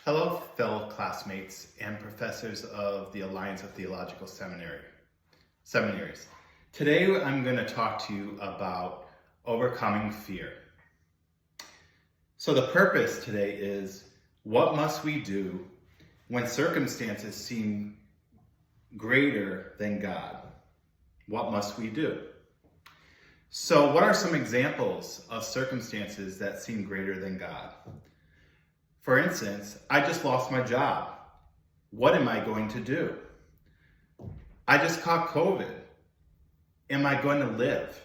Hello, fellow classmates and professors of the Alliance of Theological Seminaries. Today I'm going to talk to you about overcoming fear. So the purpose today is, what must we do when circumstances seem greater than God? What must we do? So what are some examples of circumstances that seem greater than God? For instance, I just lost my job. What am I going to do? I just caught COVID. Am I going to live?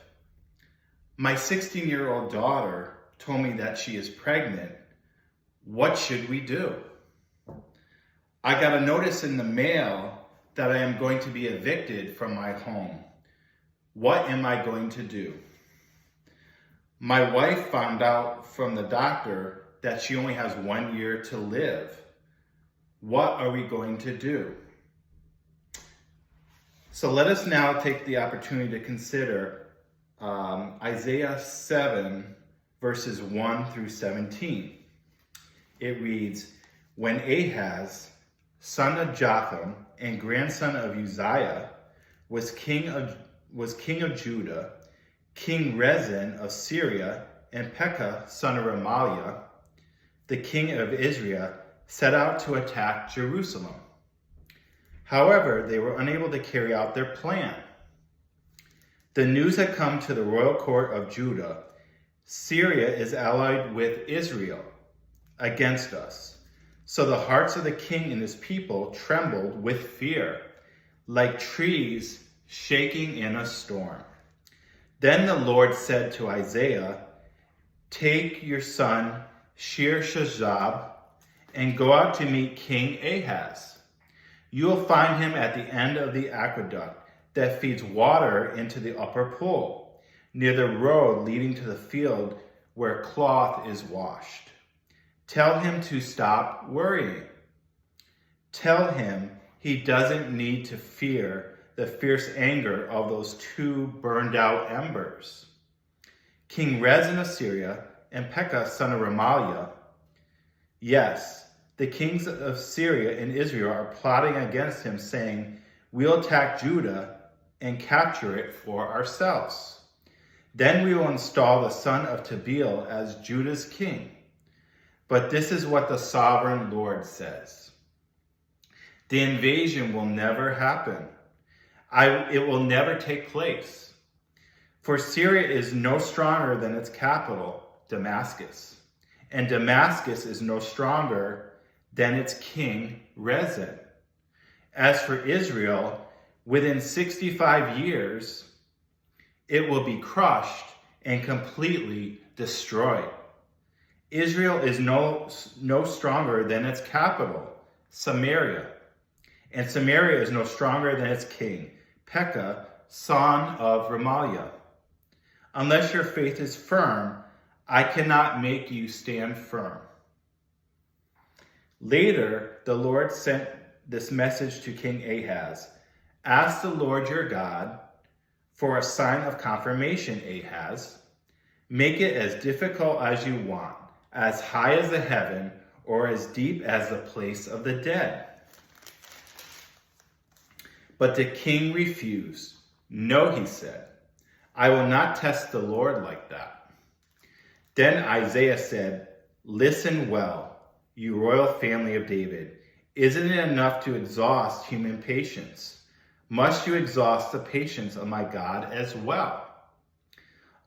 My 16-year-old daughter told me that she is pregnant. What should we do? I got a notice in the mail that I am going to be evicted from my home. What am I going to do? My wife found out from the doctor that she only has 1 year to live. What are we going to do? So let us now take the opportunity to consider Isaiah 7, verses 1 through 17. It reads, "When Ahaz, son of Jotham and grandson of Uzziah, was king of Judah, King Rezin of Syria and Pekah, son of Remaliah, the king of Israel, set out to attack Jerusalem. However, they were unable to carry out their plan. The news had come to the royal court of Judah: Syria is allied with Israel against us. So the hearts of the king and his people trembled with fear, like trees shaking in a storm. Then the Lord said to Isaiah, 'Take your son Shear-Shashab and go out to meet King Ahaz. You will find him at the end of the aqueduct that feeds water into the upper pool, near the road leading to the field where cloth is washed. Tell him to stop worrying. Tell him he doesn't need to fear the fierce anger of those two burned out embers. King Rezin of Syria and Pekah, son of Remaliah, yes, the kings of Syria and Israel are plotting against him, saying, we'll attack Judah and capture it for ourselves. Then we will install the son of Tabeel as Judah's king. But this is what the sovereign Lord says: the invasion will never happen. It will never take place. For Syria is no stronger than its capital, Damascus, and Damascus is no stronger than its king, Rezin. As for Israel, within 65 years, it will be crushed and completely destroyed. Israel is no stronger than its capital, Samaria, and Samaria is no stronger than its king, Pekah, son of Remaliah. Unless your faith is firm, I cannot make you stand firm." Later, the Lord sent this message to King Ahaz: "Ask the Lord your God for a sign of confirmation, Ahaz. Make it as difficult as you want, as high as the heaven, or as deep as the place of the dead." But the king refused. "No," he said, "I will not test the Lord like that." Then Isaiah said, "Listen well, you royal family of David. Isn't it enough to exhaust human patience? Must you exhaust the patience of my God as well?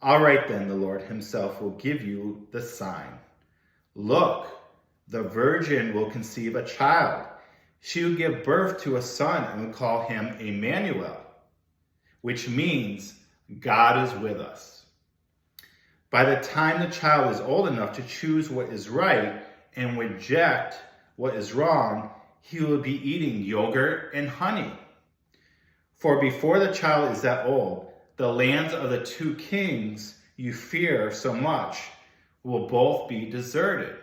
All right then, the Lord himself will give you the sign. Look, the virgin will conceive a child. She will give birth to a son and will call him Emmanuel, which means God is with us. By the time the child is old enough to choose what is right and reject what is wrong, he will be eating yogurt and honey. For before the child is that old, the lands of the two kings you fear so much will both be deserted.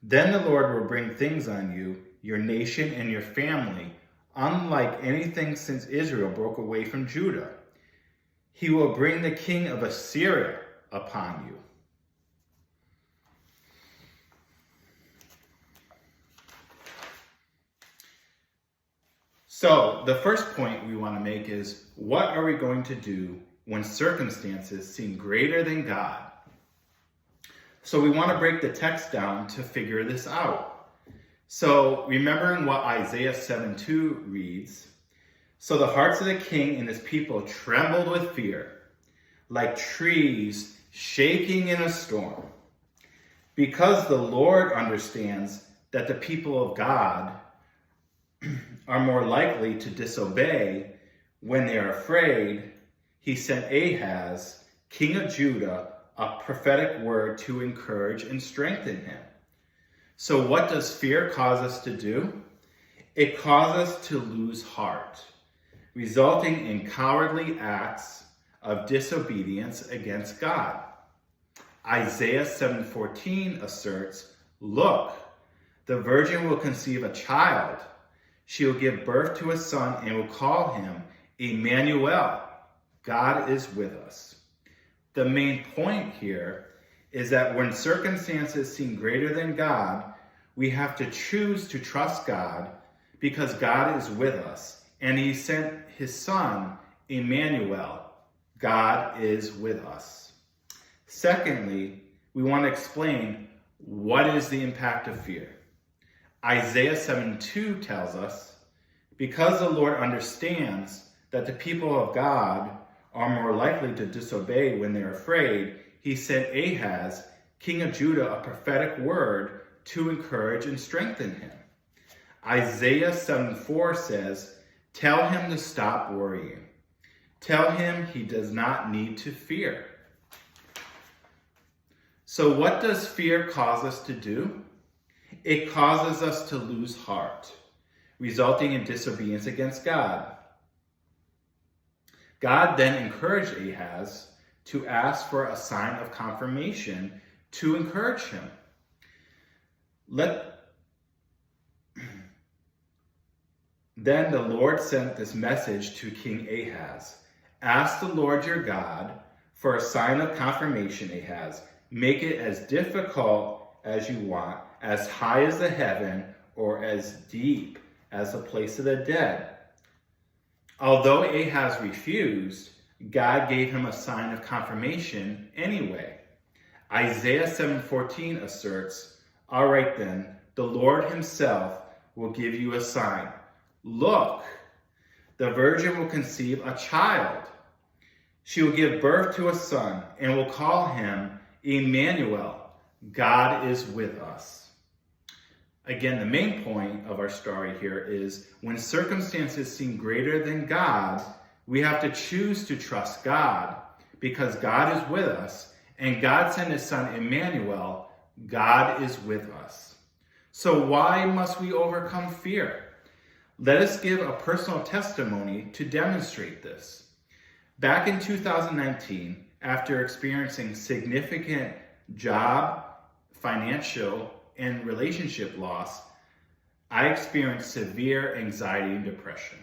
Then the Lord will bring things on you, your nation and your family, unlike anything since Israel broke away from Judah. He will bring the king of Assyria upon you." So the first point we want to make is, what are we going to do when circumstances seem greater than God? So we want to break the text down to figure this out. So remembering what Isaiah 7:2 reads, "So the hearts of the king and his people trembled with fear, like trees shaking in a storm. Because the Lord understands that the people of God are more likely to disobey when they are afraid, he sent Ahaz, king of Judah, a prophetic word to encourage and strengthen him." So what does fear cause us to do? It causes us to lose heart, resulting in cowardly acts of disobedience against God. Isaiah 7:14 asserts, "Look, the virgin will conceive a child. She will give birth to a son and will call him Emmanuel. God is with us." The main point here is that when circumstances seem greater than God, we have to choose to trust God because God is with us, and he sent his son, Emmanuel. God is with us. Secondly, we want to explain what is the impact of fear. Isaiah 7:2 tells us, "Because the Lord understands that the people of God are more likely to disobey when they're afraid, he sent Ahaz, king of Judah, a prophetic word to encourage and strengthen him." Isaiah 7:4 says, "Tell him to stop worrying. Tell him he does not need to fear." So what does fear cause us to do? It causes us to lose heart, resulting in disobedience against God. God then encouraged Ahaz to ask for a sign of confirmation to encourage him. Then the Lord sent this message to King Ahaz. "Ask the Lord your God for a sign of confirmation, Ahaz. Make it as difficult as you want, as high as the heaven or as deep as the place of the dead." Although Ahaz refused, God gave him a sign of confirmation anyway. Isaiah 7:14 asserts, "All right then, the Lord himself will give you a sign. Look, the virgin will conceive a child. She will give birth to a son and will call him Emmanuel. God is with us." Again, the main point of our story here is when circumstances seem greater than God, we have to choose to trust God because God is with us, and God sent his son Emmanuel. God is with us. So why must we overcome fear? Let us give a personal testimony to demonstrate this. Back in 2019, after experiencing significant job, financial, and relationship loss, I experienced severe anxiety and depression.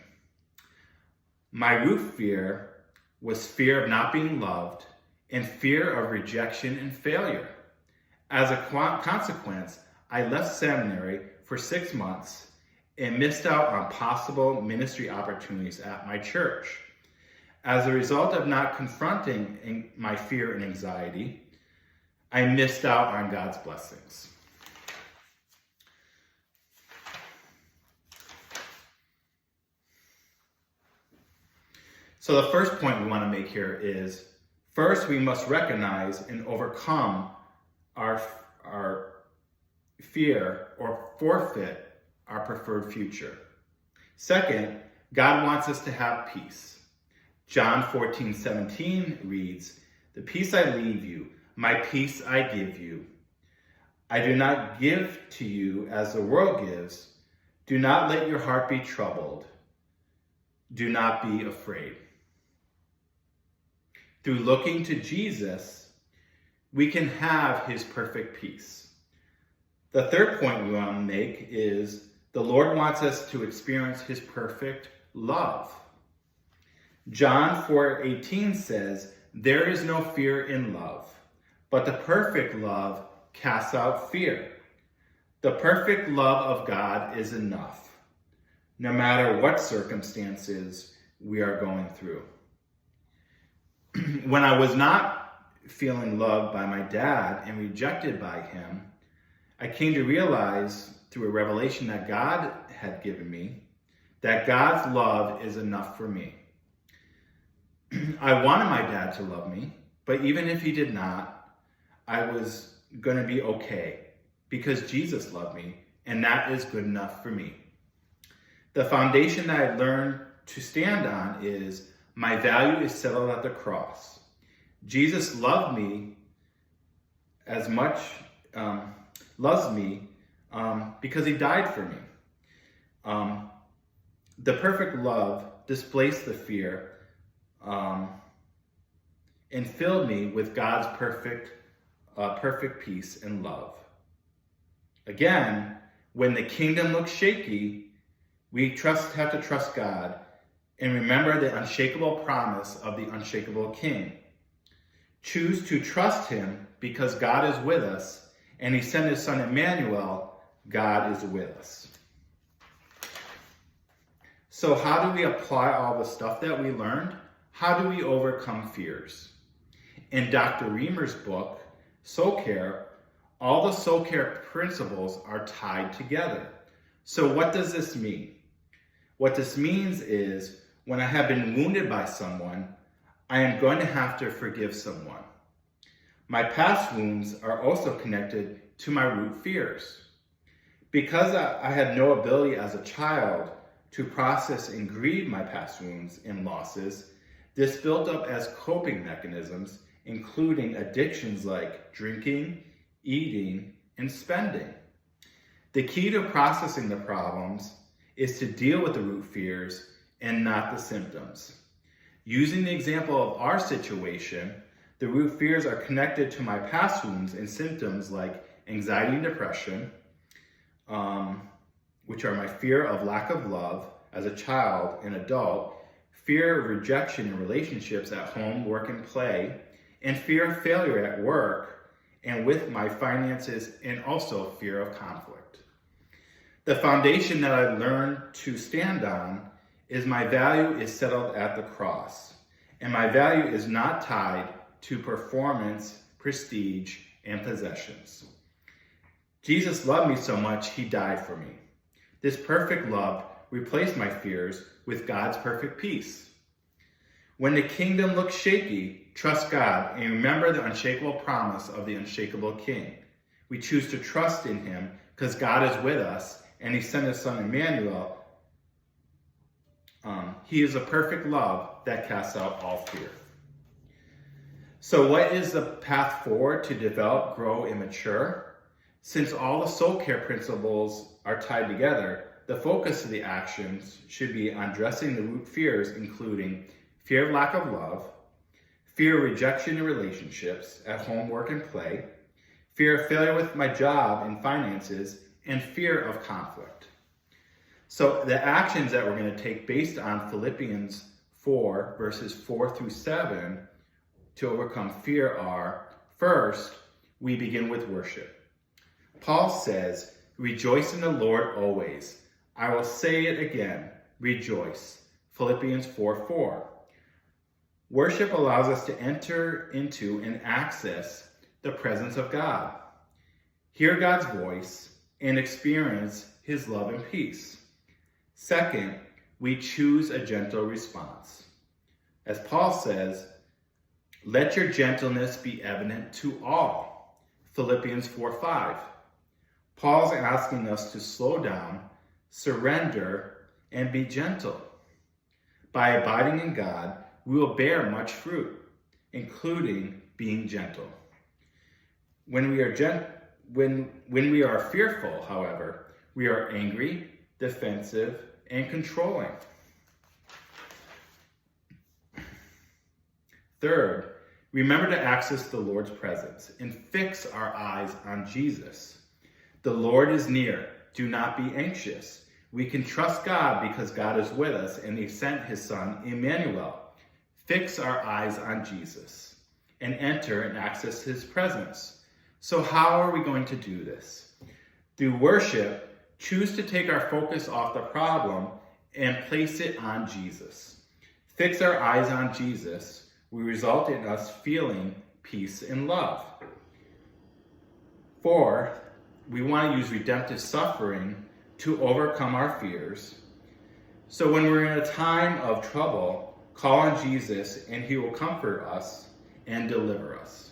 My root fear was fear of not being loved and fear of rejection and failure. As a consequence, I left seminary for 6 months and missed out on possible ministry opportunities at my church. As a result of not confronting my fear and anxiety, I missed out on God's blessings. So the first point we want to make here is, first we must recognize and overcome our fear or forfeit our preferred future. Second, God wants us to have peace. John 14:17 reads, "The peace I leave you, my peace I give you. I do not give to you as the world gives. Do not let your heart be troubled. Do not be afraid." Through looking to Jesus, we can have his perfect peace. The third point we want to make is the Lord wants us to experience his perfect love. John 4:18 says, "There is no fear in love, but the perfect love casts out fear. The perfect love of God is enough. no matter what circumstances we are going through. When I was not feeling loved by my dad and rejected by him, I came to realize through a revelation that God had given me that God's love is enough for me. I wanted my dad to love me, but even if he did not, I was going to be okay because Jesus loved me, and that is good enough for me. The foundation that I learned to stand on is my value is settled at the cross. Jesus loved me as much, loves me because he died for me. The perfect love displaced the fear and filled me with God's perfect peace and love. Again, when the kingdom looks shaky, we have to trust God and remember the unshakable promise of the unshakable King. Choose to trust him because God is with us, and he sent his son Emmanuel, God is with us. So how do we apply all the stuff that we learned? How do we overcome fears? In Dr. Reamer's book, Soul Care, all the soul care principles are tied together. So what does this mean? What this means is when I have been wounded by someone, I am going to have to forgive someone. My past wounds are also connected to my root fears. Because I had no ability as a child to process and grieve my past wounds and losses, this built up as coping mechanisms, including addictions like drinking, eating, and spending. The key to processing the problems is to deal with the root fears and not the symptoms. Using the example of our situation, the root fears are connected to my past wounds and symptoms like anxiety and depression, which are my fear of lack of love as a child and adult, fear of rejection in relationships at home, work, and play, and fear of failure at work and with my finances, and also fear of conflict. The foundation that I learned to stand on is my value is settled at the cross, and my value is not tied to performance, prestige, and possessions. Jesus loved me so much, he died for me. This perfect love replaced my fears with God's perfect peace. When the kingdom looks shaky, trust God and remember the unshakable promise of the unshakable King. We choose to trust in him because God is with us and he sent his son Emmanuel. He is a perfect love that casts out all fear. So what is the path forward to develop, grow, and mature? Since all the soul care principles are tied together, the focus of the actions should be on addressing the root fears, including fear of lack of love, fear of rejection in relationships at home, work, and play, fear of failure with my job and finances, and fear of conflict. So the actions that we're going to take based on Philippians 4, verses 4 through 7 to overcome fear are, first, we begin with worship. Paul says, rejoice in the Lord always. I will say it again, rejoice. Philippians 4:4. Worship allows us to enter into and access the presence of God, hear God's voice, and experience his love and peace. Second, we choose a gentle response. As Paul says, let your gentleness be evident to all. Philippians 4:5. Paul's asking us to slow down, surrender, and be gentle. By abiding in God, we will bear much fruit, including being gentle. When we are fearful, however, we are angry, defensive, and controlling. Third, remember to access the Lord's presence and fix our eyes on Jesus. The Lord is near. Do not be anxious. We can trust God because God is with us and he sent his son, Emmanuel. Fix our eyes on Jesus and enter and access his presence. So how are we going to do this? Through worship, choose to take our focus off the problem and place it on Jesus. Fix our eyes on Jesus will result in us feeling peace and love. 4, we want to use redemptive suffering to overcome our fears. So when we're in a time of trouble, call on Jesus and he will comfort us and deliver us.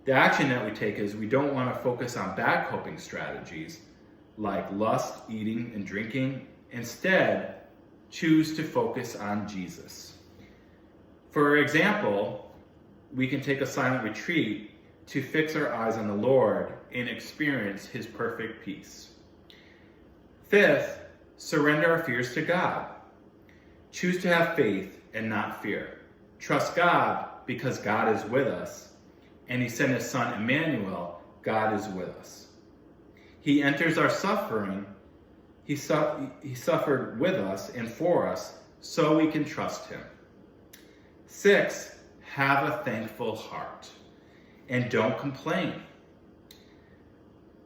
The action that we take is we don't want to focus on bad coping strategies like lust, eating, and drinking. Instead, choose to focus on Jesus. For example, we can take a silent retreat to fix our eyes on the Lord and experience his perfect peace. 5th, surrender our fears to God. Choose to have faith and not fear. Trust God because God is with us, and he sent his son Emmanuel, God is with us. He enters our suffering. He suffered with us and for us so we can trust him. 6, have a thankful heart and don't complain.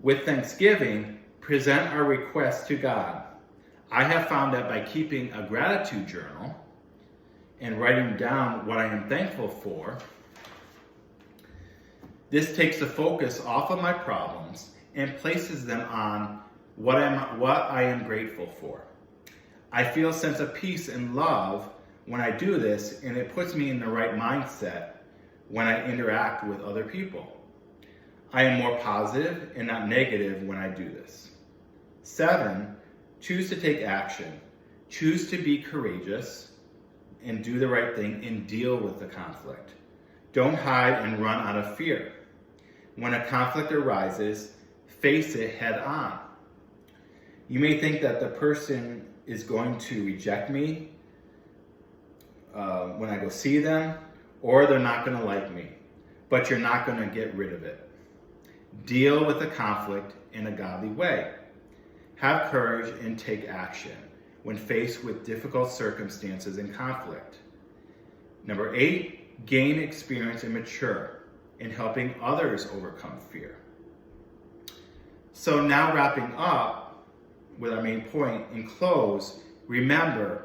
With thanksgiving, present our requests to God. I have found that by keeping a gratitude journal and writing down what I am thankful for, this takes the focus off of my problems and places them on what I am grateful for. I feel a sense of peace and love when I do this, and it puts me in the right mindset when I interact with other people. I am more positive and not negative when I do this. 7, choose to take action. Choose to be courageous and do the right thing and deal with the conflict. Don't hide and run out of fear. When a conflict arises, face it head on. You may think that the person is going to reject me when I go see them, or they're not going to like me, but you're not going to get rid of it. Deal with the conflict in a godly way. Have courage and take action when faced with difficult circumstances and conflict. Number 8, gain experience and mature in helping others overcome fear. So now wrapping up with our main point, in close, remember,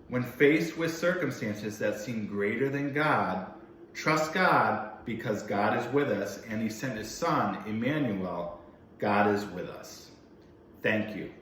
when faced with circumstances that seem greater than God, trust God because God is with us and he sent his son, Emmanuel, God is with us. Thank you.